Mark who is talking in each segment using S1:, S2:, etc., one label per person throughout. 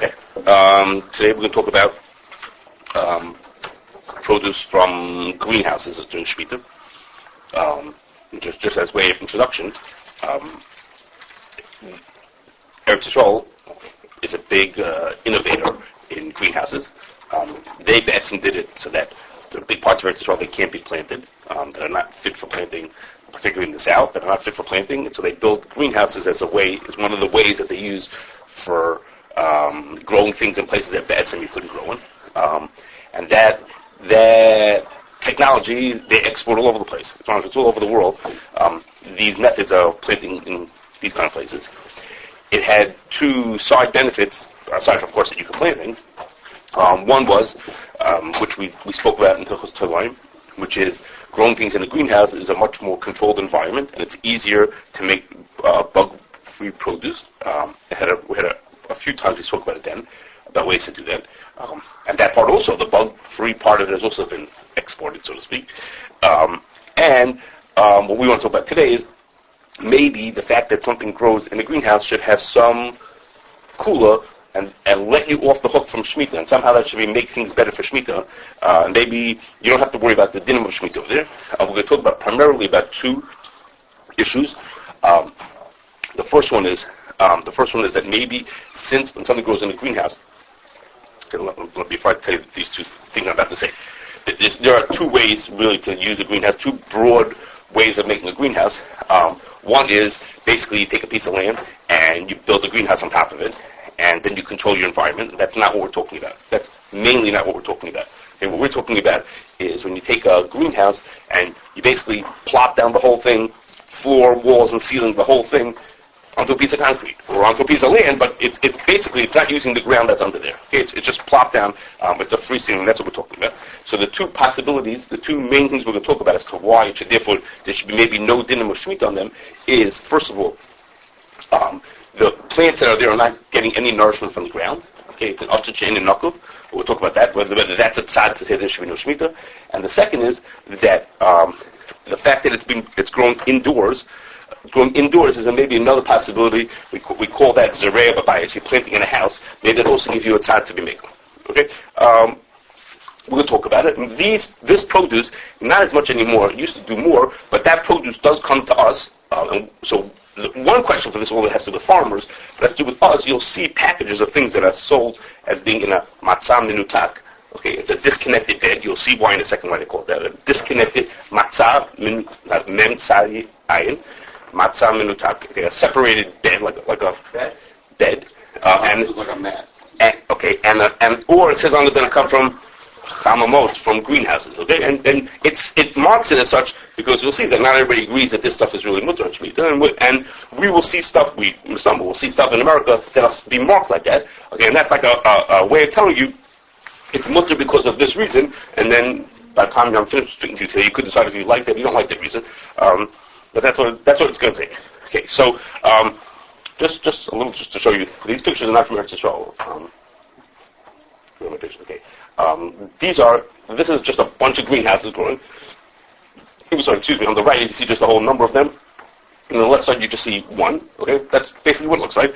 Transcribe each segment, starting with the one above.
S1: Okay. Today we're going to talk about produce from greenhouses during Shemittah. Just as way of introduction, Eretz Yisrael is a big innovator in greenhouses. They Atzis did it so that there are big parts of Eretz Yisrael that can't be planted, that are not fit for planting, particularly in the south, that are not fit for planting. And so they built greenhouses as one of the ways that they use for growing things in places that Atzis you couldn't grow in. And that technology they export all over the place. It's all over the world. These methods of planting in these kind of places. It had two side benefits, aside from, of course, that you could plant things. One was, which we spoke about in Hilchos Tevayim, which is growing things in a greenhouse is a much more controlled environment, and it's easier to make bug-free produce. We had a few times we spoke about it then, about ways to do that. And that part also, the bug-free part of it has also been exported, so to speak. And what we want to talk about today is maybe the fact that something grows in a greenhouse should have some kula and let you off the hook from Shemittah, and somehow that should make things better for Shemittah. Maybe you don't have to worry about the dinim of Shemittah over there. We're going to talk primarily about two issues. The first one is that maybe since when something grows in a greenhouse, before I tell you these two things I'm about to say, there are two ways really to use a greenhouse, two broad ways of making a greenhouse. One is basically you take a piece of land and you build a greenhouse on top of it, and then you control your environment. That's not what we're talking about. That's mainly not what we're talking about. And what we're talking about is when you take a greenhouse and you basically plop down the whole thing, floor, walls, and ceiling, the whole thing, onto a piece of concrete or onto a piece of land, but it's basically not using the ground that's under there. Okay? It's just plopped down. It's a free ceiling. That's what we're talking about. So the two possibilities, the two main things we're going to talk about as to why it should, therefore, there should be maybe no dinim or Shemittah on them is, first of all, the plants that are there are not getting any nourishment from the ground. Okay, it's an Atzis and nakuv. We'll talk about that, whether that's a tzad to say there should be no Shemittah. And the second is that the fact that it's grown indoors. Growing indoors is maybe another possibility. We call that Zoreah babayis. You're planting in a house. Maybe that also gives you a tzad to be making. Okay, we're going to talk about it. And this produce, not as much anymore. It used to do more, but that produce does come to us. And so one question for this all has to do with farmers, but has to do with us. You'll see packages of things that are sold as being in a matzah minutak. Okay, it's a disconnected bed. You'll see why in a second why they call it that. A disconnected matzah mem tzari ayin. Matzah minutak, okay, a separated bed, like a bed, and
S2: it's like a mat.
S1: And or it says on it that it come from chamamot, from greenhouses, okay, and it marks it as such because you'll see that not everybody agrees that this stuff is really mutter and Shemittah, and we will see stuff. Some will see stuff in America that'll be marked like that, okay, and that's like a way of telling you it's mutter because of this reason, and then by the time I'm finished speaking to you today, you could decide if you like that or you don't like that reason. But that's what it's going to say. Okay, so just a little, just to show you, these pictures are not from Eretz Yisrael. Okay, this is just a bunch of greenhouses growing. Excuse me. On the right, you see just a whole number of them. And on the left side, you just see one. Okay, that's basically what it looks like.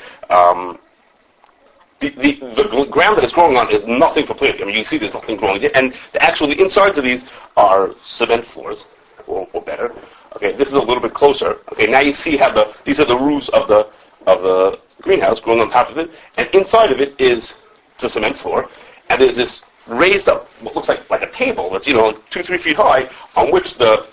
S1: The ground that it's growing on is nothing for planting. I mean, you can see there's nothing growing there. And the insides of these are cement floors, or better. Okay, this is a little bit closer. Okay, now you see how these are the roofs of the greenhouse growing on top of it, and inside of it is the cement floor, and there's this raised up, what looks like a table that's 2-3 feet high, on which the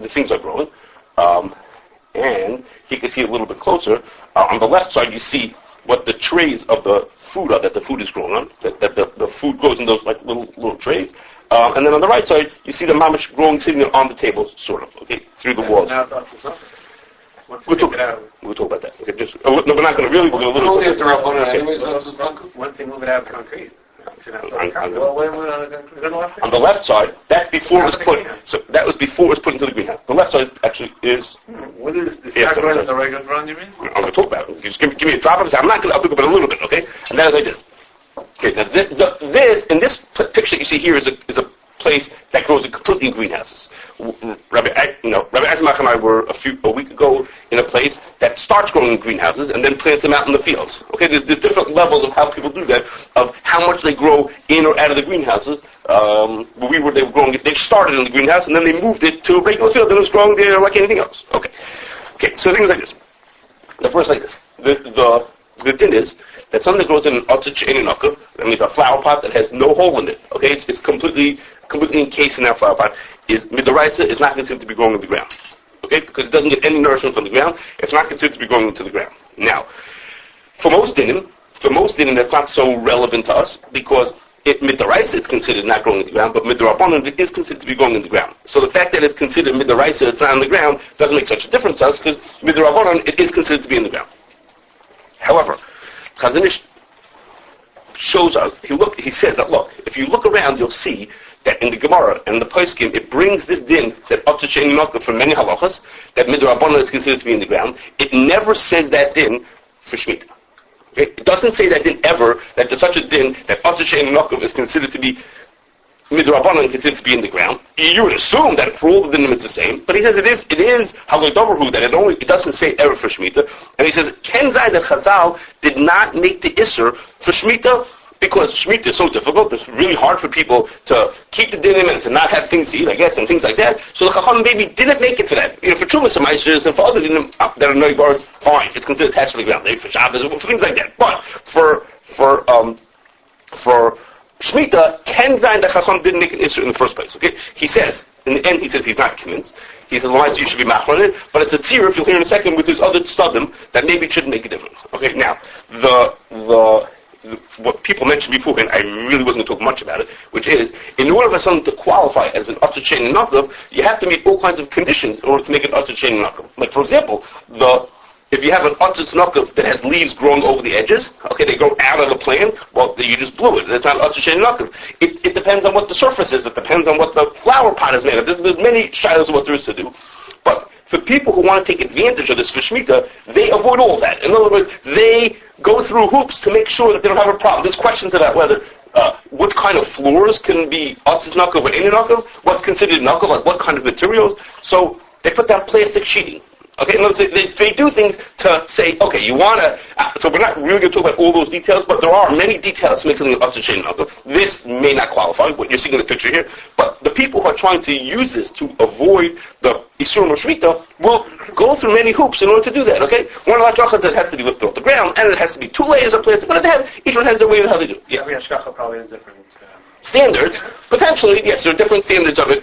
S1: things are growing. And you can see a little bit closer. On the left side, you see what the trays of the food are that the food is growing on. That the food grows in those like little trays. And then on the right side, you see the mamish growing, sitting there on the tables, sort of, okay, through the walls.
S2: Now it's Atzis.
S1: We'll talk about that. Okay, no, we're not going to really. We're going to
S2: only have to wrap on it anyways. Atzis.
S3: Once they move it out of concrete.
S1: On the left side, that's before it was put. So that was before it was put into the greenhouse. The left side actually is.
S3: What is this? Not growing in the regular ground, you mean?
S1: I'm going to talk about it. Just give me a drop of it. I'm not going to. I'll talk about it a little bit, okay? And that is like this. Okay, now this in this picture that you see here is a place that grows completely in greenhouses. Rabbi Atzis and I were a week ago in a place that starts growing in greenhouses and then plants them out in the fields. Okay, there's different levels of how people do that, of how much they grow in or out of the greenhouses. They were growing it. They started in the greenhouse and then they moved it to a regular field and it was growing there like anything else. Okay, so things like this. The first like this. The din is that something that grows in an Atzis and nakuv, that means a flower pot that has no hole in it. Okay, it's completely encased in that flower pot. Is midaraisa is not considered to be growing in the ground. Okay, because it doesn't get any nourishment from the ground. It's not considered to be growing into the ground. Now, for most dinim, that's not so relevant to us because midaraisa it's considered not growing in the ground, but midarabanan it is considered to be growing in the ground. So the fact that it's considered midaraisa it's not on the ground doesn't make such a difference to us because midarabanan it is considered to be in the ground. However, Chazon Ish shows us, he says that, look, if you look around, you'll see that in the Gemara and the Poskim, it brings this din that Atzis and nakuv from many halachas, that midrabanan is considered to be in the ground. It never says that din for Shemittah. Okay? It doesn't say that din ever, that there's such a din that Atzis and nakuv is considered to be midrabanan considered to be in the ground. You would assume that for all the dinim it's the same, but he says it is haladoverhu that it doesn't say ever for Shemittah, and he says ken zay that Chazal did not make the isser for Shemittah because Shemittah is so difficult. It's really hard for people to keep the dinim and to not have things to eat, I guess, and things like that. So the Chacham maybe didn't make it for that. For Trumas and Meisers and for other dinim that are noigars, fine, it's considered attached to the ground. Maybe for Shabbos, for things like that. But for Shemittah, Ken Zayin that Chacham didn't make an issue in the first place. Okay, he says in the end, he's not convinced. He says, "Well, you should be machmir on it," but it's a tzir, if you'll hear in a second, with his other studim that maybe it shouldn't make a difference. Okay, now what people mentioned before, and I really wasn't going to talk much about it, which is in order for something to qualify as an Atzis and nakuv, you have to meet all kinds of conditions in order to make an Atzis and nakuv. Like for example, if you have an Atzis nakuv that has leaves growing over the edges, okay, they grow out of the plant, well, you just blew it. That's not Atzis and nakuv. It depends on what the surface is. It depends on what the flower pot is made of. There's many shilas of what there is to do. But for people who want to take advantage of this for Shemittah, they avoid all that. In other words, they go through hoops to make sure that they don't have a problem. There's questions about whether what kind of floors can be Atzis nakuv or any nakuv, what's considered nakuv, like what kind of materials. So they put down plastic sheeting. Okay, in other words, they do things to say, okay, you want to, so we're not really going to talk about all those details, but there are many details to make something Atzis and nakuv. This may not qualify, what you're seeing in the picture here, but the people who are trying to use this to avoid the Isurim or Shemittah will go through many hoops in order to do that, okay? One of the halakhas that has to be lifted off the ground, and it has to be 2 layers of plastic, but each one has their way of how they do it. Yeah.
S3: Every hashgacha probably has different
S1: standards. Potentially, yes, there are different standards of it.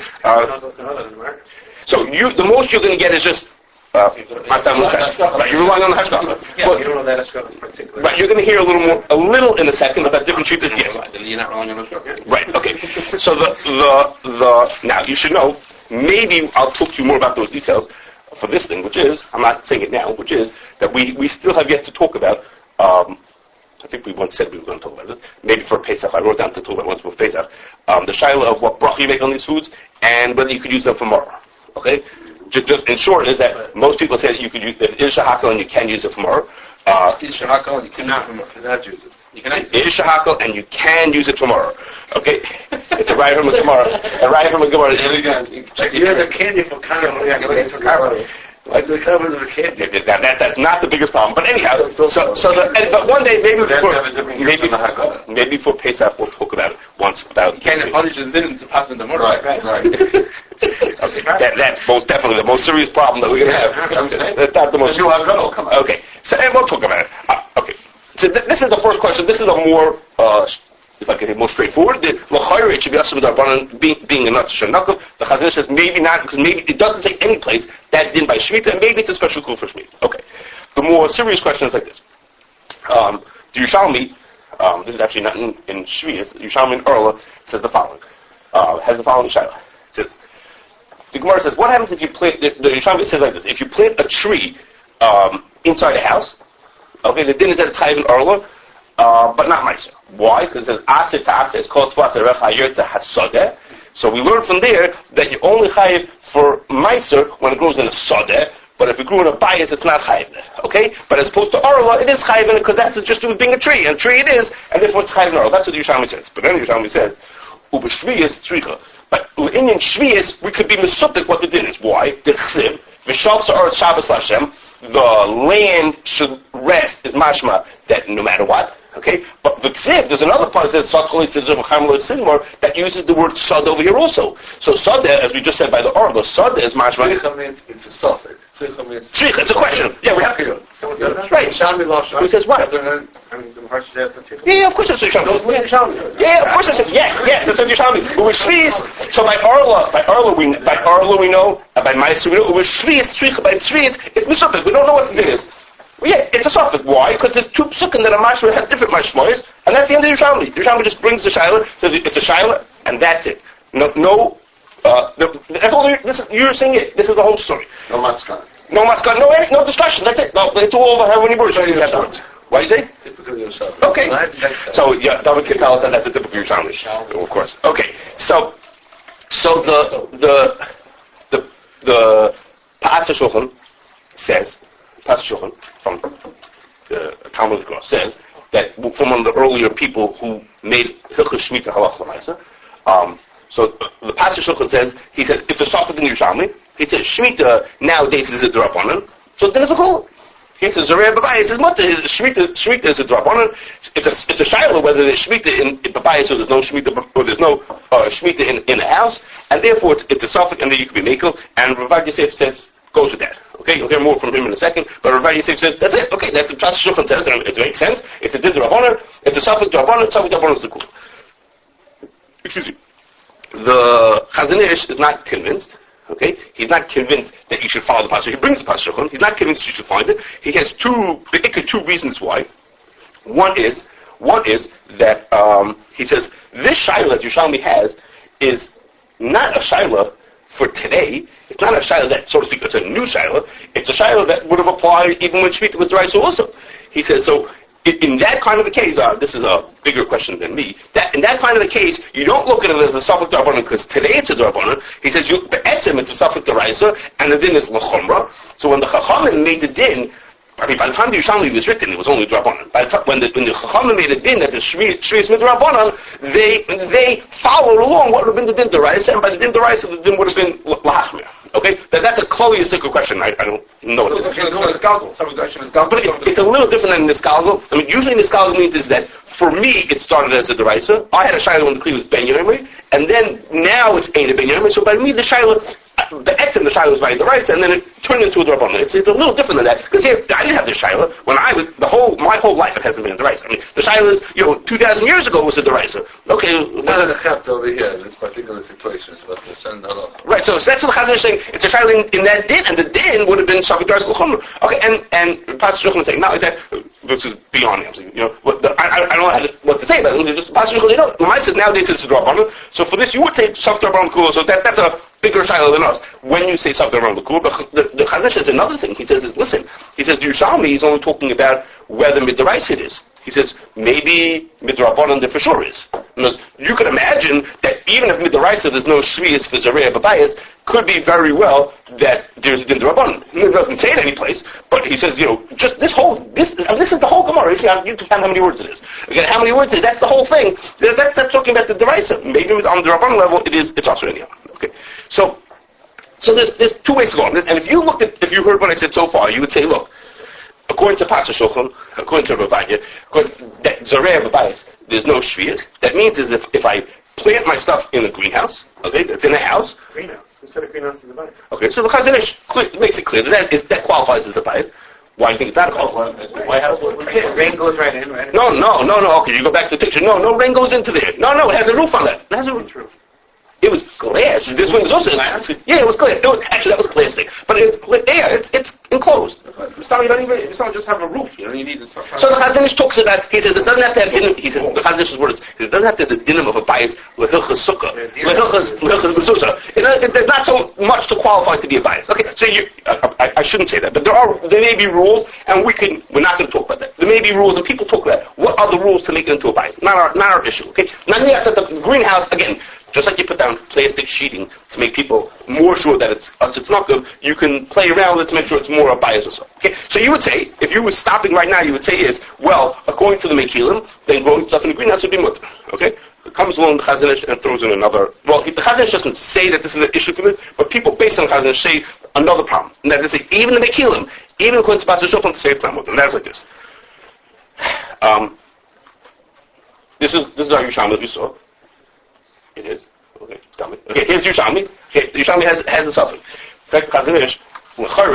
S1: So the most you're going to get is just right, you're relying on the hashgacha.
S3: Yeah, you don't know that hashgacha is particular.
S1: Right, you're going to hear a little in a second about different treatments. Yes.
S3: You're not relying on hashgacha.
S1: Right. Okay. So now you should know. Maybe I'll talk to you more about those details for this thing, which is I'm not saying it now, which is that we still have yet to talk about. I think we once said we were going to talk about this. Maybe for Pesach, I wrote down to talk about once for Pesach. The shaila of what bracha you make on these foods and whether you could use them for maror. Okay. Just in short, is that most people say that you could use it is shahakal and you can use it for maror.
S3: It is shahakal and you cannot use it.
S1: It is shahakal and you can use it for maror. Okay, it's a right from a Gemara. A right from a Gemara.
S3: Here's a candy for carbo. Like the cover of a candy.
S1: That's not the biggest problem. But anyhow, but one day maybe for Pesach we'll talk about it once about.
S3: You can't punish his sin to pass in the mortar. Right.
S1: Okay, that's most definitely the most serious problem that we're going to have. That's not the most. Okay, so and we'll talk about it. Okay, so this is the first question. This is a more. If I can get more straightforward, the l'chayre should be asim d'arbanan being a Atzis and nakuv. The Chazon Ish says maybe not because maybe it doesn't say any place that din by Shemittah, and maybe it's a special rule for Shemittah. Okay, the more serious question is like this: the Yerushalmi, this is actually not in Shvius. Yerushalmi in Erla says the following: has the following shaila. It says the Gemara says, what happens if you plant? The Yerushalmi says like this: if you plant a tree inside a house, okay, the din is that it's chayiv in Erla. But not meiser. Why? Because it says aser to aser. It's called twas erech hayirtza hasodeh. So we learn from there that you only chayiv for meiser when it grows in a sodeh. But if it grew in a babayis, it's not chayiv there. Okay? But as opposed to arla, it is chayiv in it because that's just with being a tree. And a tree it is, and therefore it's chayiv in arla. That's what the Yerushalmi says. But then the Yerushalmi says, ubeshviyas tzricha. But in Shvius, we could be mesupik what the din is. Why? The chsiv, v'shavsa or Shabbos Lashem, the land should rest, is mashma, that no matter what. Okay? But v'ksiv, there's another part that says, that uses the word sad over here also. So sad, as we just said by the Orla, sad is mashma.
S3: Tzricha means it's a suffix.
S1: Tzricha, it's a question. Yeah, we have to.
S3: Someone says that?
S1: Right. Who says what? Yeah, of course it's Yerushalmi. Yeah, of course it's yes, it's Yerushalmi. It was Shvius. So by Arla we know, by Ma'aser we know, it was Shvius, Tzricha, by Shvius, it's Misupik. We don't know what it is. Well, yeah, it's a suffix. Why? Because there's two psukim that are mashma have different mashmois, and that's the end of Yerushalmi. Yerushalmi just brings the shaila, says it's a shaila, and that's it. That's all you're saying it. This is the whole story.
S3: No maskan.
S1: No discussion. That's it. No, it's all over how many words. What do you say?
S3: Typical Yerushalmi.
S1: Okay. So yeah, David can tell us that that's a typical Yerushalmi. Of course. Okay. So the Pa'aseh Shulchan says. Pa'aseh Shulchan from the Talmud says that from one of the earlier people who made Hilchos Shemittah Halach L'Maisa. So the Pa'aseh Shulchan says, he says it's a suffix in Yerushalmi. He says Shemittah nowadays is a drabanan. So then it's a goal. He says Zoreah babayis is mutter. Shemittah is a drabanan. It's a shaila whether there's Shemittah in babayis or there's no Shemittah or there's no Shemittah in a house, and therefore it's a suffix, and then you can be makel. And Rav Yosef says goes with that. Okay, you'll hear more from him in a second. But Rav Yosef says that's it. Okay, that's the Pa'aseh Shulchan says. It makes sense. It's a din drabanan. It's a suffix drabanan. Suffix drabanan is a cool. Excuse me. The Chazon Ish is not convinced. Okay, he's not convinced that you should follow the Pa'aseh. He brings the Pa'aseh Shulchan. He's not convinced you should find it. He has two reasons why. One is that he says this shaila that Yerushalmi has is not a shaila for today. It's not a shaila that, so to speak, it's a new shaila. It's a shaila that would have applied even when Shemittah was D'Oraisa also. He says so. In that kind of a case, this is a bigger question than me. In that kind of a case, you don't look at it as a suffix d'Rabbanan because today it's a d'Rabbanan. He says, be'etzem it's a suffix d'Oraisa, and the din is l'chomra. So when the Chachamim made the din, by the time the Yerushalmi was written, it was only d'Rabbanan. When the Chachamim made a din that the Shvius midrabbanan, they followed along what would have been the din d'Oraisa, and by the din d'Oraisa, the din would have been l'hachmir. Okay, that's a Kloliastic question. I don't know what it is. But it's a little different than Niskalgo. I mean, usually Niskalgo means is that for me it started as a D'Oraisa. I had a Shaila when the Kli was Ben Yomer, and then now it's Ein Ben Yomer. So by me the Shaila, the Etzem the Shaila was by D'Oraisa, and then it turned into a D'Rabbanan. It's a little different than that because here I didn't have this Shaila when I was my whole life it hasn't been a D'Oraisa. I mean the Shaila is 2,000 years ago it was a D'Oraisa. Okay,
S3: well, the Chaft over here in this particular situation,
S1: right. So that's what the Chazon is saying. It's a shaila in that din, and the din would have been Shavik D'Oraisa L'Chomra. Okay, and Pa'aseh Shulchan is saying not like that. This is beyond me. I'm saying, I don't know what to say about it. Just Pa'aseh Shulchan, the says nowadays it's a D'Rabbanan. So for this, you would say Shavik D'Rabbanan L'Kula. So that's a bigger shaila than us. When you say Shavik D'Rabbanan L'Kula, the Chazon says another thing. He says, listen. He says the Yerushalmi is only talking about whether midrash it is. He says maybe midrabanan there for sure is. You could imagine that even if midrash there's no shvius for Zoreah babayis, could be very well that there's a din drabanan. He doesn't say it any place, but he says just this is the whole Gemara. You can count how many words it is. Again, how many words it is? That's the whole thing. That's talking about the deraisa. Maybe on the drabanan level it's also anyhow. Okay, so there's two ways to go on this. And if you heard what I said so far, you would say, look. According to Pa'aseh Shulchan, according to Ravanya, that Zoreah babayis, there's no shvius. That means is if I plant my stuff in a greenhouse, okay, it's in a house.
S4: Greenhouse. Who said a greenhouse is a bayis?
S1: Okay, so the Chazon Ish makes it clear that qualifies as a bayis. Why do you think it's not a bayis? White house?
S4: Rain goes right in, right?
S1: No. Okay, you go back to the picture. No, rain goes into there. No, it has a roof on that. It has a roof. It was glass. This one was also glass. Yeah, it was glass. Actually, that was plastic. But it's enclosed. It's not just have a roof. You need it. So the Chazon Ish talks about. He says it doesn't have to have dinim. He says the Chazon Ish's words. It doesn't have to have the dinim of a bayis with hilchas sukkah, with hilchas mezuzah. There's not so much to qualify to be a bayis. Okay, so I shouldn't say that, but there may be rules, and we're not going to talk about that. There may be rules, and people talk about what are the rules to make it into a bayis. Not our issue. Okay, now the greenhouse again. Just like you put down plastic sheeting to make people more sure that it's nakuv, you can play around with it to make sure it's more a bayis or so. Okay, so you would say, if you were stopping right now, you would say according to the Mekilim, then growing stuff in the greenhouse would be mutter. Okay, comes along the Chazon Ish and throws in another. Well, the Chazon Ish doesn't say that this is an issue for this, but people based on the Chazon Ish say another problem, and that is that even the Mekilim, even according to Pasuk Shofar, to say a plan with them. That's like this. This is our Yerushalmi that we saw. It is. Okay, tell me. Okay, here's Yerushalmi. Okay, the Yerushalmi has a suffix. In fact, Chazon Ish,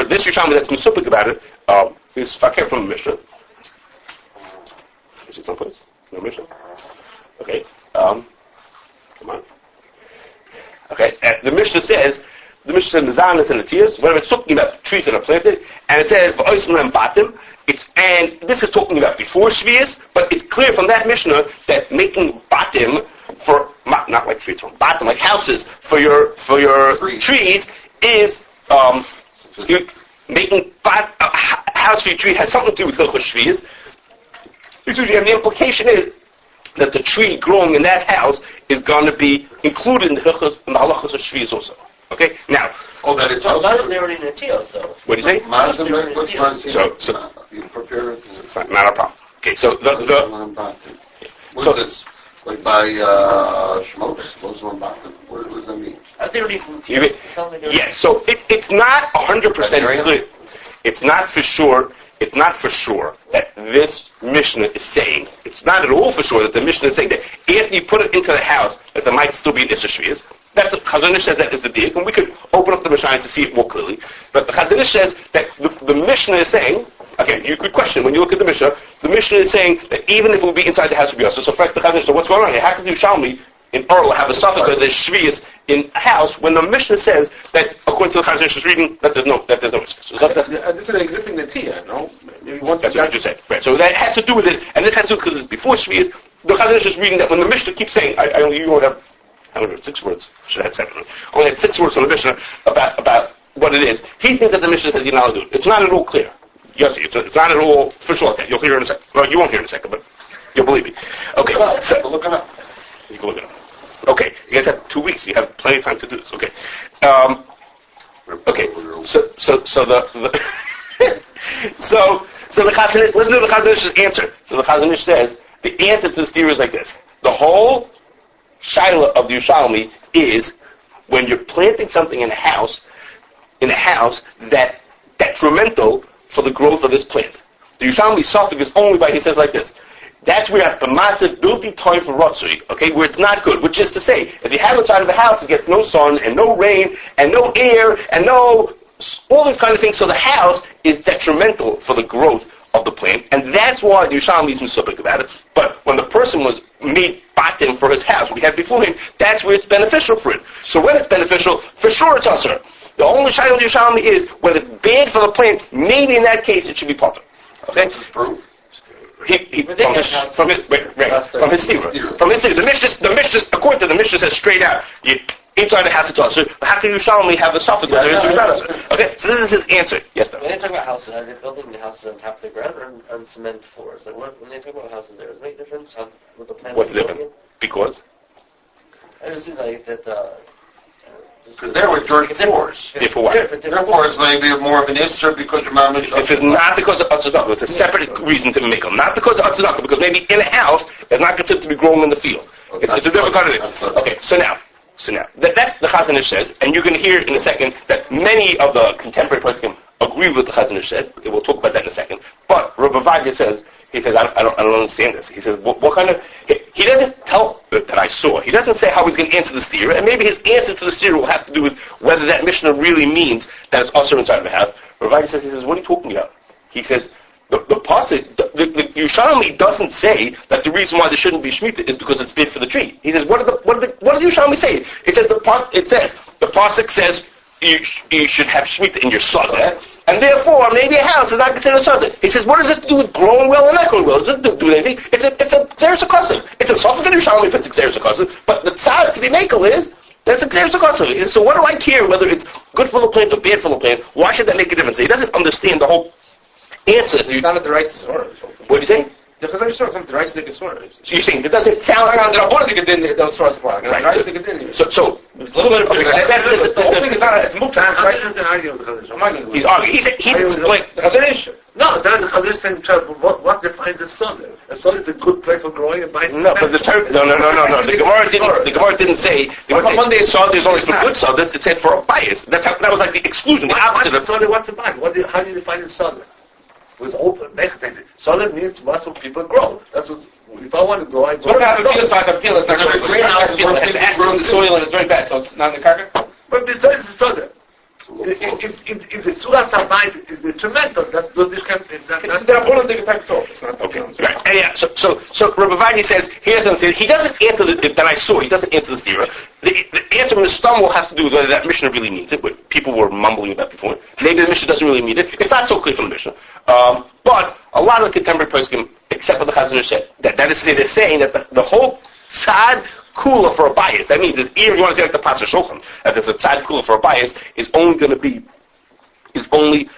S1: this Yerushalmi that's Mesupik about it is Fakir from the Mishnah. Is it someplace? No Mishnah? Okay. Come on. Okay. The Mishnah says Mizanis and the Tias, whatever it's talking about trees that are planted, and it says V'oisem and Batim. And this is talking about before Shvius, but it's clear from that Mishnah that making Batim for not like trees, Batim like houses for your trees is making a house for your tree has something to do with Hilchos Shvius. And the implication is that the tree growing in that house is going to be included in the halachos of Shvius also. Okay? Now,
S3: that it's
S5: also... Not there in the Tios, though.
S1: What do you say? So it's not a problem. Okay, so
S3: What is this? Like by Shemittah? What does that mean?
S5: They don't even Tios.
S1: Yes, so it's not 100% clear. It's not for sure that this Mishnah is saying, it's not at all for sure that the Mishnah is saying that if you put it into the house, that there might still be an Issa Shvius. That's what Chazon Ish says that is the deal, and we could open up the Mishnah to see it more clearly. But the Chazon Ish says that the Mishnah is saying, okay, you could question when you look at the Mishnah is saying that even if it would be inside the house, it would be also. So what's going on here? How could you Yerushalmi in Orla have a suffix that there's Shvius in a house when the Mishnah says that according to the Chazon Ish's reading that there's no Issa. So
S2: this is an existing Netiya, no?
S1: That's what I just said. Right. So that has to do with it, and this has to do because it's before Shvius. The Chazon Ish is reading that when the Mishnah keeps saying, you only have 6 words. Should have had 7. Only had 6 words on the Mishnah about what it is. He thinks that the Mishnah says you're not allowed to do it. It's not at all clear. Yes, it's not at all for sure. Okay, you'll hear in a second. Well, you won't hear in a second, but you'll believe me. Okay, so
S3: look it up.
S1: You can look it up. Okay, you guys have 2 weeks. You have plenty of time to do this. Okay. Okay. So the Chazon Ish, listen to the Chazon Ish's answer. So the Chazon Ish says the answer to this theory is like this: the whole shaila of the Yerushalmi is when you're planting something in a house that's detrimental for the growth of this plant. The Yerushalmi suffix is only by, he says like this, that's where the massive building time for Ratzui, okay, where it's not good, which is to say, if you have inside of a house, it gets no sun and no rain and no air and all these kind of things, so the house is detrimental for the growth of the plant, and that's why the Yerushalmi is Mesupik about it. But when the person was made batim for his house, we had before him, that's where it's beneficial for it. So when it's beneficial, for sure it's usher. The only shaila of the Yerushalmi is when it's bad for the plant, maybe in that case it should be potter. Okay?
S3: What's his proof?
S1: From his stira. The Mishnah, according to the Mishnah, says straight out, inside the house it's usher, but how can Yerushalmi have the suffix that there is usher? Okay, so this is his answer. Yes,
S5: When they talk about houses, are they building the houses on top of the ground or on cement floors? Like when they talk about houses, there is any difference on what the plans?
S1: What's the difference? Because?
S5: I just think like that.
S3: Because they were dirt floors.
S1: For what?
S3: Dirt floors maybe more of an issue because your mom is...
S1: This is not because of Atzis. It's a separate reason to make them. Not because of Atzis, because maybe in a house, it's not considered to be growing in the field. It's a different kind of thing. Okay, so now, that's the Chazon Ish says, and you're going to hear in a second that many of the contemporary poskim agree with what the Chazon Ish said. Okay, we'll talk about that in a second. But Rabbi Vagya says, I don't understand this. He says, what kind of... He doesn't tell that I saw. He doesn't say how he's going to answer the steer, and maybe his answer to the steer will have to do with whether that Mishnah really means that it's also inside of the house. Rabbi says, what are you talking about? He says, the pasuk, the Yerushalmi doesn't say that the reason why there shouldn't be Shemitah is because it's bid for the tree. He says, what does the Yerushalmi say? It says the pasuk says you should have Shemitah in your Zoreah, and therefore maybe a house is not considered a Zoreah. He says, what does it do with growing well and not growing well? It doesn't do with anything. It's a Xeris HaKosim. It's a suffix in Yerushalmi if it's a Xeris HaKosim, but the tzad to be makel is that's a Xeris HaKosim. So what do I care whether it's good for the plant or bad for the plant? Why should that make a difference? He doesn't understand the whole answer.
S2: It's not a derisive order.
S1: What do you say?
S2: The Chazal Yisrael, some dry stick is for it.
S1: You're saying it doesn't sound like
S2: I want to get in there, those first part.
S1: Right.
S2: Dry stick is in here.
S1: so
S2: It's a little bit of the whole thing is not, it's moved time, right?
S3: He's arguing with the Chazal.
S2: I'm arguing with
S1: he's
S2: you.
S1: arguing. He's explaining.
S2: The Chazal Yisrael.
S3: No, that's the Chazal saying, what defines a soil? A soil is a good place for growing and buying.
S1: No, but the term. No. The Gemara didn't say. The Gemara
S2: Monday
S1: said,
S2: is
S1: so there's only some
S2: not.
S1: good sodas. It said for a bias. That was like the exclusion, the opposite of.
S3: What's a bias? How do you define a soil? It was open. Soil means what people grow. That's what. If I want to grow, I grow.
S2: So what if I feel it's like I feel it's not
S1: It's
S2: good?
S1: greenhouse,
S2: It's acid in the soil and it's very bad, so it's not in the carcass?
S3: But besides the soil, if the tzura sabayis is detrimental, that's this kind of thing.
S2: It's the Rabbanon they can take it off. It's not
S1: Okay. Right. And yeah. So Rabbi Vanya says here's something. He doesn't answer that I saw. He doesn't answer the theory. The answer from the stum will have to do with whether that Mishnah really means it. But people were mumbling about before. Maybe the Mishnah doesn't really mean it. It's not so clear from the Mishnah. But a lot of the contemporary poskim, except for the Chazon said that is to say they're saying that the whole tzad kula for a bias. That means even if you want to say like the Pasuk Shulchan, that there's a tzad kula for a bias is only going to be it's bad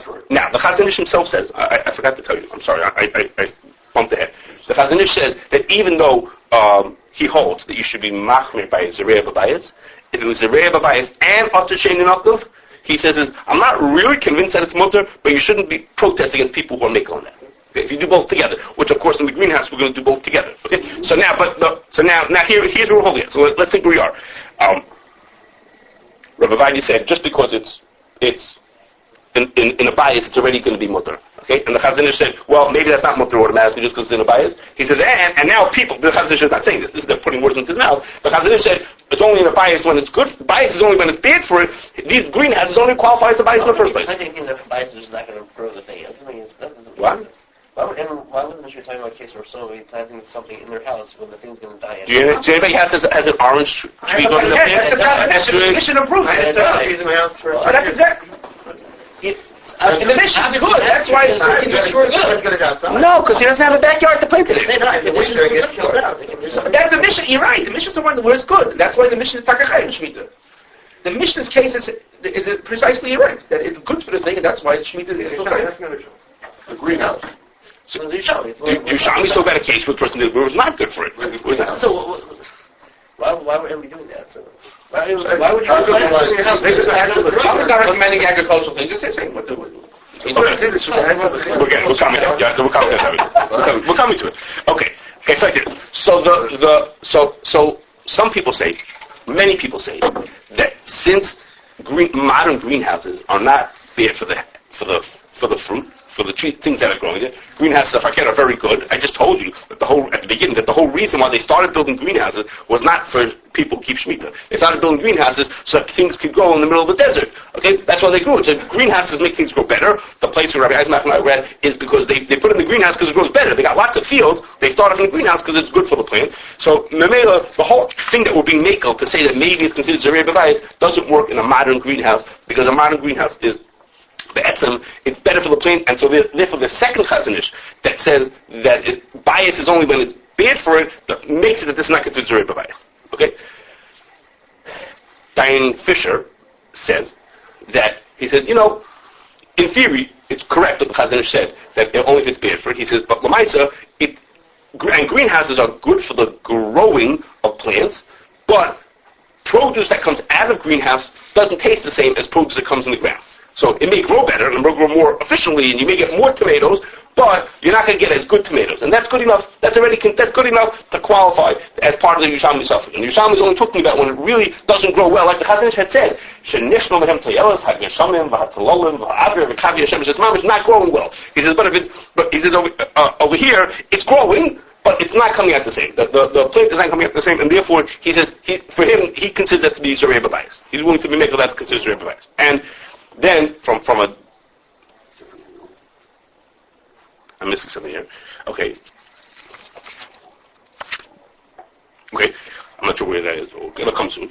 S1: for it. Now the Chazon Ish himself says I forgot to tell you. I'm sorry. I bumped ahead. The Chazon Ish says that even though he holds that you should be machmir by Zoreah babayis, if it was Zoreah babayis and Atzis and nakuv, he says I'm not really convinced that it's mutter, but you shouldn't be protesting against people who are making on that. Okay? If you do both together, which of course in the greenhouse we're going to do both together. Okay, so now, now here's where we're holding it. So let's think where we are. Rabbi Vanya said just because it's in a bias, it's already going to be mutter. Okay, and the Chazon Ish said, well, maybe that's not mutter automatically just because it's in a bias. He says, and now people, the Chazon Ish is not saying this. This is they're putting words into his mouth. The Chazon Ish said it's only in a bias when it's good. Bias is only when it's bad for it. These greenhouses only qualify as a bias in the first place.
S5: I think a bias is not going to grow the thing. That doesn't make
S1: What?
S5: sense. Why wouldn't you talking about a case where somebody planting something in their house when the thing's going to die?
S1: Do anybody has an orange tree going in the
S2: Yes, that's the mission approved. That's exactly. And the mission is good. That's why it's good.
S1: No, because he doesn't have a backyard to plant it in.
S2: That's the mission. You're right. The mission is the one where it's good. That's why the mission is takachayim shmita. The mission's case is precisely you're right. That it's good for the thing, and that's why shmita is so good.
S3: The greenhouse.
S5: So
S1: Yushami still got a case with a person who was not good for it.
S5: So why would we doing that? So why would you?
S2: I'm not recommending agricultural things. Just saying what the.
S1: We're coming to it. We're coming to it. Okay, it's like this. So some people say, many people say that since modern greenhouses are not bad for the fruit, for the tree, things that are growing there, greenhouses are very good. I just told you that at the beginning that the whole reason why they started building greenhouses was not for people to keep Shemitah. They started building greenhouses so that things could grow in the middle of the desert. Okay, that's why they grew it. So greenhouses make things grow better. The place where Rabbi Eismach and I read is because they put it in the greenhouse because it grows better. They got lots of fields. They started in the greenhouse because it's good for the plant. So Memela, the whole thing that we're being makel to say that maybe it's considered Zoreah babayis doesn't work in a modern greenhouse because a modern greenhouse is it's better for the plant, and so therefore the second Chazon Ish that says that bias is only when it's bad for it, that makes it that this is not considered Zoreah babayis. Okay? Diane Fisher says that, he says, in theory, it's correct what the Chazon Ish said, that only if it's bad for it. He says, but Lamaisa, and greenhouses are good for the growing of plants, but produce that comes out of greenhouse doesn't taste the same as produce that comes in the ground. So it may grow better, and it may grow more efficiently, and you may get more tomatoes, but you're not going to get as good tomatoes. And that's good enough. That's good enough to qualify as part of the Yerushalmi suffering. And the Yerushalmi is only talking about when it really doesn't grow well, like the Chazon Ish had said. It's not growing well. He says, but he says over here, it's growing, but it's not coming out the same. The plant is not coming out the same, and therefore he says for him he considers that to be Zoreah babayis. He's willing to be makel that's considered Zoreah babayis. And then from a I'm missing something here. Okay, I'm not sure where that is. It'll come soon.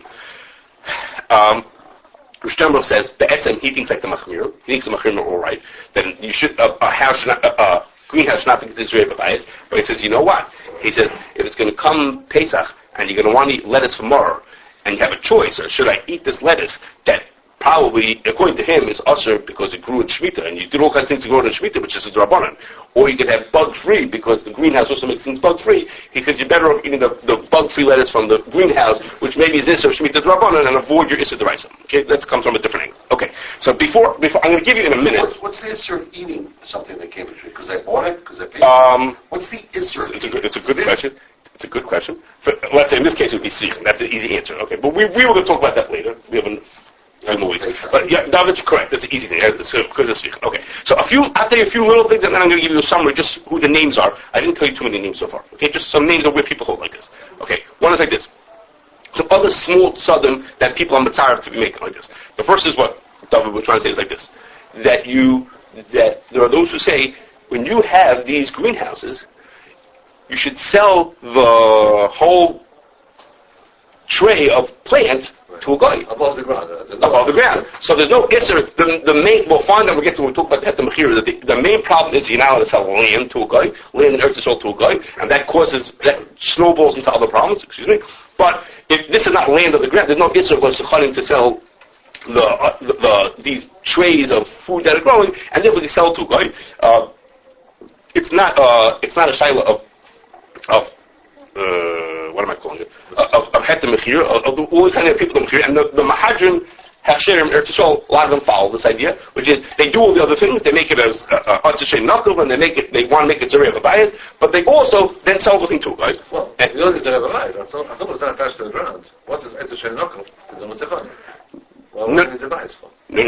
S1: Rishtember says be'etzem he thinks like the machmir. He thinks the machmir are all right. Then you should a house should not greenhouse should not be considered Zoreah babayis. But he says, you know what? He says if it's going to come Pesach and you're going to want to eat lettuce for tomorrow, and you have a choice, or should I eat this lettuce that probably, according to him, is usher because it grew in Shemittah, and you did all kinds of things to grow in Shemittah, which is a drabanan. Or you could have bug-free, because the greenhouse also makes things bug-free. He says you're better off eating the bug-free lettuce from the greenhouse, which maybe is Isser Shemittah drabanan, and avoid your Isser Deraisa. Okay, that comes from a different angle. Okay, so before I'm going to give you in a minute.
S3: What's the Isser of eating something that came from tree? Because I bought it, because I paid what's the Isser?
S1: It's a good question. It's a good question. Let's say in this case it would be Sikh. That's an easy answer. Okay, but we were going to talk about that later. We have a few more weeks. But yeah, David's correct. That's an easy thing. Because it's Sikh. Okay, so I'll tell you a few little things, and then I'm going to give you a summary, just who the names are. I didn't tell you too many names so far. Okay, just some names of where people hold like this. Okay, one is like this. Some other small southern that people are mitzvah to be making like this. The first is what David was trying to say is like this: that there are those who say when you have these greenhouses, you should sell the whole tray of plant to a guy.
S3: Above the ground.
S1: Above the ground. So there's no isser. The main, we'll find that when we talk about the mechira, that the main problem is you're not allowed to sell land to a guy, land and earth is sold to a guy, and that snowballs into other problems, excuse me. But if this is not land of the ground, there's no isser for sechanim to sell these trays of food that are growing, and therefore you sell to a guy. It's not a shaila of what am I calling it? Of het mechir, of all kind of people mechir, and the Mahadrim Hachsherim Eretz Yisrael, a lot of them follow this idea, which is they do all the other things. They make it as Atzis nakuv, and they want to make it Zoreah babayis, but they also then sell the thing too, right?
S3: Well, you don't get Zoreah babayis. I thought it was not attached to the ground. What's this Atzis nakuv? To the Musechon. Well, what do you need the babayis for?
S1: No.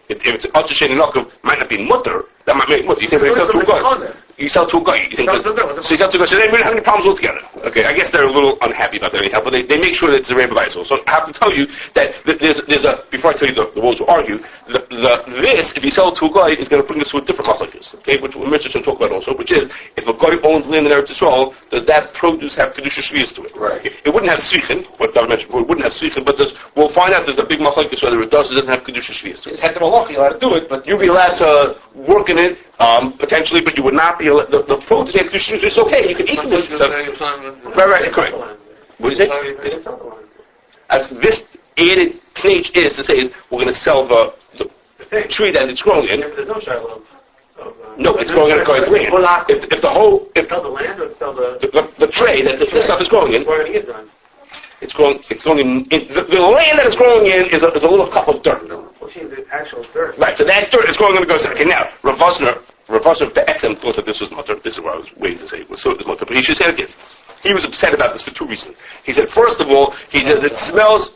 S1: If it's Atzis nakuv, might not be mutter. That might make mutter. You say, but you sell to a guy. You sell to a guy. So you sell to a guy. So they don't have any problems altogether. Okay, I guess they're a little unhappy about that anyhow, but they make sure that it's a Zoreah babayis. So I have to tell you that there's a, before I tell you the ones who argue, this, if you sell it to a guy, is going to bring us to a different machlokes, okay, which we're going to talk about also, which is, if a guy owns land in Eretz Yisrael, does that produce have Kedusha Shvius to it?
S3: Right.
S1: It wouldn't have Svichin, what David mentioned before, it wouldn't have Svichin, but we'll find out there's a big machlokes whether it does or doesn't have Kedusha Shvius to it.
S2: It's heter malach, you're allowed to do it, but
S1: You'd be allowed to work in it, potentially, but you would not be allowed, the produce have Kedusha Shvius, it's okay, you can eat it. Right, correct. What do you say? As this added page is to say, we're going to sell the tree that it's growing in.
S4: There's no shiloh.
S1: No, it's growing in a guy's land. If the whole, if
S4: sell the land or sell
S1: the tray that the stuff is growing in, it's growing in the land that it's growing in is a little cup of dirt.
S4: The actual dirt.
S1: Right, so that dirt is growing in the guy's land. Okay, now Rav Vosner Be'etzem thought that this was mutter. This is what I was waiting to say. It was mutter, but he should say it is. He was upset about this for two reasons. He said, first of all, he says it smells.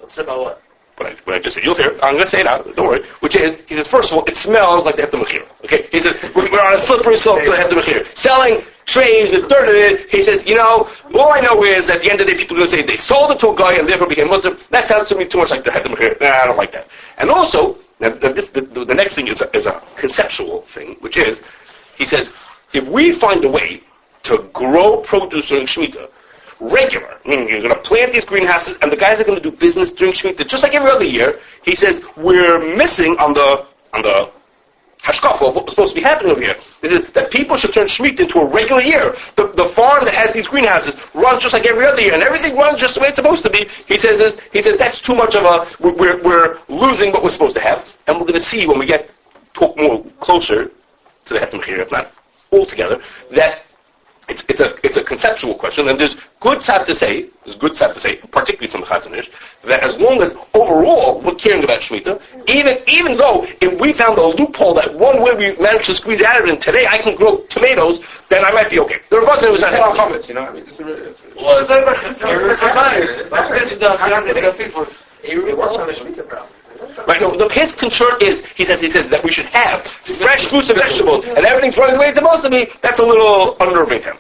S5: Upset about what?
S1: What I just said, you'll hear. I'm going to say it out. Don't worry. Which is, he says, first of all, it smells like the het mechir. Okay, he says we're on a slippery slope to the het mechir. Selling trays with dirt in it. He says, all I know is at the end of the day, people are going to say they sold it to a guy and therefore became Muslim. That sounds to me too much like the het mechir. Nah, I don't like that. And also, the next thing is a conceptual thing, which is, he says, if we find a way to grow produce during Shemitah, regular, meaning you're going to plant these greenhouses and the guys are going to do business during Shemitah, just like every other year, he says, we're missing on the hashkafa of what's supposed to be happening over here. Is that people should turn Shemitah into a regular year. The farm that has these greenhouses runs just like every other year, and everything runs just the way it's supposed to be. He says that's too much of we're losing what we're supposed to have, and we're going to see when we talk more closer to the het mechir, if not altogether, that it's a conceptual question, and there's good tzad to say, particularly from the Chazon Ish, that as long as overall we're caring about Shemitah, even though if we found a loophole that one way we managed to squeeze out of it, and today I can grow tomatoes, then I might be okay. The Ravazan was not happy.
S2: It works on the Shemitah problem.
S1: Right, no, his concern is, he says that we should have fresh fruits and vegetables, and everything's running the way it's supposed to be. That's a little unnerving to him.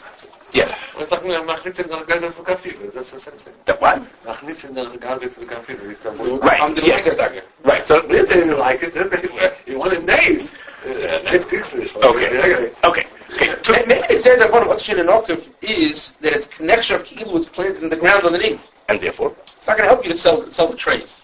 S1: Yes.
S3: It's like machnitzim the garden for kafiru. That's the same thing.
S1: That what?
S3: Machnitzim the garden for kafiru.
S1: Right. Yes. Right. So
S3: they didn't like it. You want it nice. Nice English.
S1: Okay.
S2: Maybe they say that one of what's nakuv is that its connection of ki'ilu was planted in the ground underneath,
S1: and therefore
S2: it's not going to help you to sell the trays.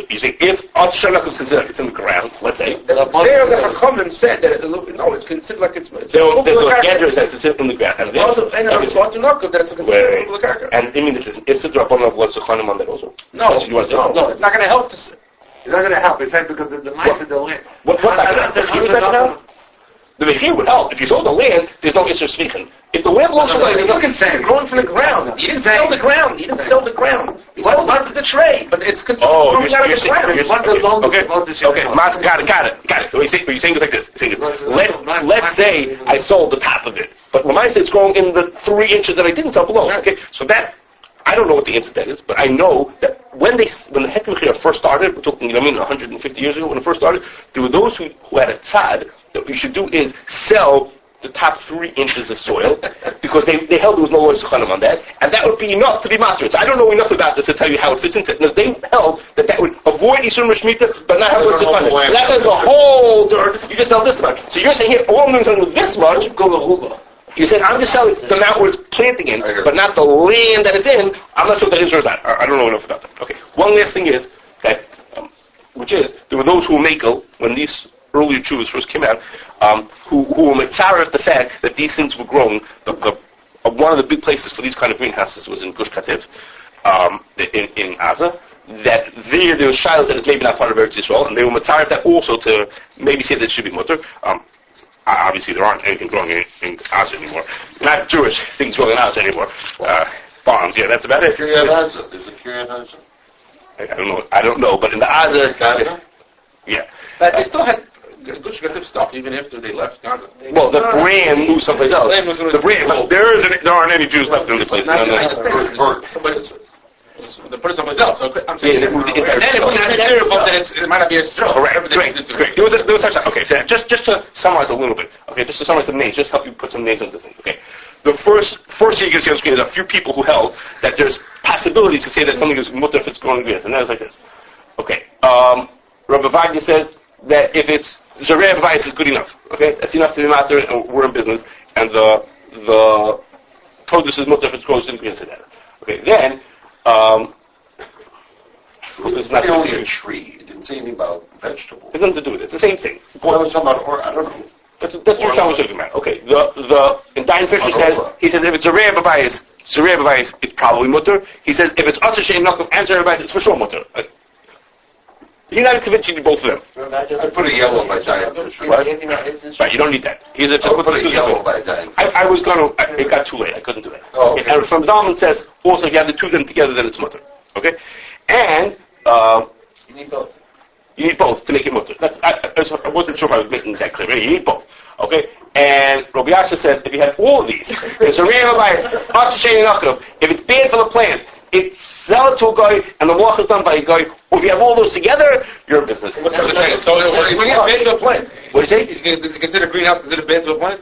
S1: you say if Atzis is considered like it's in the ground, let's say.
S2: There, the Chachamim said that it's considered like it's.
S1: The Gedra says it's in the ground. And
S2: also, and it's nakuv that it's considered like a.
S1: And I mean, is the Rabbanon was Zochanim on that also?
S2: No, you want to say? No, it's not going to help to.
S3: It's not going to help. It's like because the mice of the land.
S1: What's that? The Mechir would help. If you sold the land, there's no Isser Svichen. If the land belongs to the
S2: it's not considered growing from the ground. You didn't sell the ground. You didn't sell the ground. You sold not the trade, but it's considered growing out of the ground.
S1: Okay, Mas, got it. What you're saying is like this. Let's say I sold the top of it, but when I say it's growing in the 3 inches that I didn't sell below. Okay, so that, I don't know what the answer to that is, but I know that when the Het Mechir first started, we're talking, 150 years ago when it first started, there were those who had a tzad that what you should do is sell the top 3 inches of soil, because they held there was no Lord Zochanim on that, and that would be enough to be matur. So I don't know enough about this to tell you how it fits into it. No, they held that would avoid Yisur Shemittah, but not have Lord Zochanim. That's like the whole dirt, you just sell this much. So you're saying here, all I'm doing something with this much, you said, I'm just selling the amount where it's planting in, but not the land that it's in. I'm not sure what that is or not. I don't know enough about that. Okay. One last thing is that, which is, there were those who were makel, when these earlier Jews first came out, who were mitzaref the fact that these things were grown. One of the big places for these kind of greenhouses was in Gush Katif, in Gaza. That there was shiloh that is maybe not part of Eretz Yisrael, and they were mitzaref that also to maybe say that it should be mutter. Obviously, there aren't anything growing in Gaza anymore. Not Jewish things growing in Gaza anymore. Bombs, yeah, that's about it.
S3: There's a Kiryat Gaza.
S1: I don't know, but in the Gaza, yeah.
S2: But they still had Gush Katif stuff even after they left Gaza.
S1: Well, the brand moved someplace else. The brand, but there aren't any Jews left in the place.
S2: I understand. They put it someplace else. So I'm saying,
S1: they moved it
S2: and then if we have a it might not be a stroke.
S1: Correct. There was such. Okay, so just to summarize a little bit. Okay, just to summarize some names. Just help you put some names on this thing. Okay, the first thing you can see on the screen is a few people who held that there's possibilities to say that something is mutter if it's growing grass, and that is like this. Okay, Rabbi Vagya says that if it's Zoreah babayis is good enough. Okay, that's enough to be matter, and we're in business, and the produce is mutter if it's growing grass and that. Okay, then.
S3: It's not only a tree. It didn't say anything about vegetables.
S1: It's nothing to do with it. It's the same thing.
S3: Well, I was talking about, I don't know.
S1: That's what Shah was talking about. Okay. And Diane Fisher says, he says if it's Zoreah babayis, it's probably mutter. He says if it's Atzis nakuv and Zoreah babayis, it's for sure mutter. He's not convinced you do both of them.
S3: I put a yellow by Diane Fisher.
S1: Right, you don't need that. He's a
S3: put a yellow by Diane Fisher.
S1: I was going to, it got too late. I couldn't do that.
S3: Oh, okay.
S1: And from Zalman says, also if you have the two of them together, then it's mutter. Okay? And,
S5: you need both.
S1: You need both to make it mutter. I wasn't sure if I was making that clear. You need both. Okay? And Rabbi Yasha says, if you have all of these, there's a real bias, if it's bad for the plant, it's sell it to a guy, and the walk is done by a guy, or if you have all those together, you're in business.
S2: What's the thing? So when you have bad to a plant,
S1: what do you say?
S2: Is it considered greenhouse considered bad to a plant?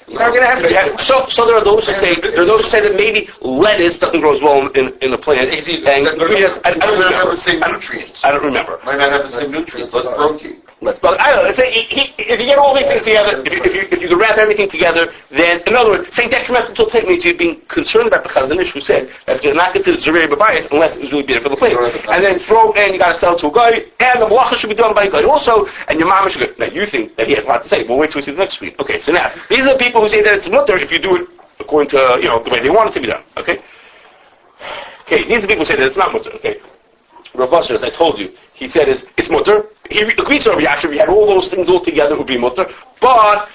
S1: Not going to happen. Yeah. So there are those who say that maybe lettuce doesn't grow as well in the plant. And greenhouse, I don't remember
S3: the same nutrients.
S1: I don't remember.
S3: Might not have the same nutrients. Less protein.
S1: I don't know. If you get all these things together, if you can wrap everything together, then, in other words, saying detrimental to the plant means you're being concerned about the Chazanish who said that's not considered Zoreah babayis unless it was really better for the plant. And then throw in, you got to sell to a guy, and the malacha should be done by a guy also, and your mama should go. Now, you think that he has a lot to say. Well, wait till we see the next screen. Okay, so now, these are the people who say that it's mutter if you do it according to, the way they want it to be done. Okay? Okay, these are the people who say that it's not mutter. Okay? Rav Asher, as I told you, he said it's mutter. He agrees to Rabbi Yasher. If you had all those things all together, it would be mutter. But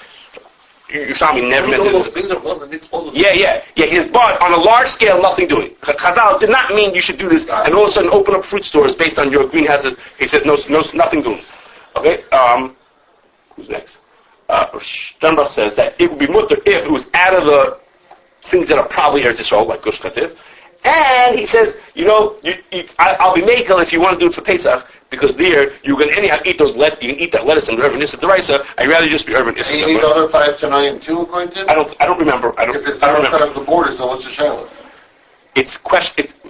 S1: Yerushalmi never mentioned
S3: all those things are one, and it's all
S1: Yeah. He says, but on a large scale, nothing doing. Chazal did not mean you should do this and all of a sudden open up fruit stores based on your greenhouses. He says, no, nothing doing. Okay. Who's next? Sternbach says that it would be mutter if it was out of the things that are probably Eretz Yisrael, like Gush Katif. And he says, I'll be makel if you want to do it for Pesach, because there you can anyhow eat those. You can eat that lettuce and Irvin Issa Deraisa. I'd rather just be Irvin Issa.
S3: And you eat other 5 to 9 too, according to?
S1: I don't remember.
S3: If it's outside of the borders, then what's the challenge?
S1: It's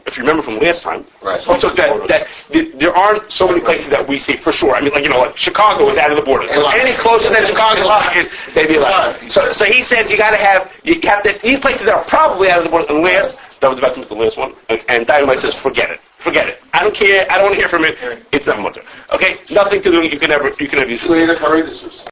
S1: if you remember from last time,
S3: right.
S1: So that there aren't so many places that we say for sure. I mean, like Chicago is out of the borders. Any closer than Chicago they'd be allowed. So he says you have to these places that are probably out of the borders, unless That was about to be the last one. And Dynamite says, forget it. Forget it. I don't care. I don't want to hear from it. It's not mutter. Okay? Nothing to do. You can never use it.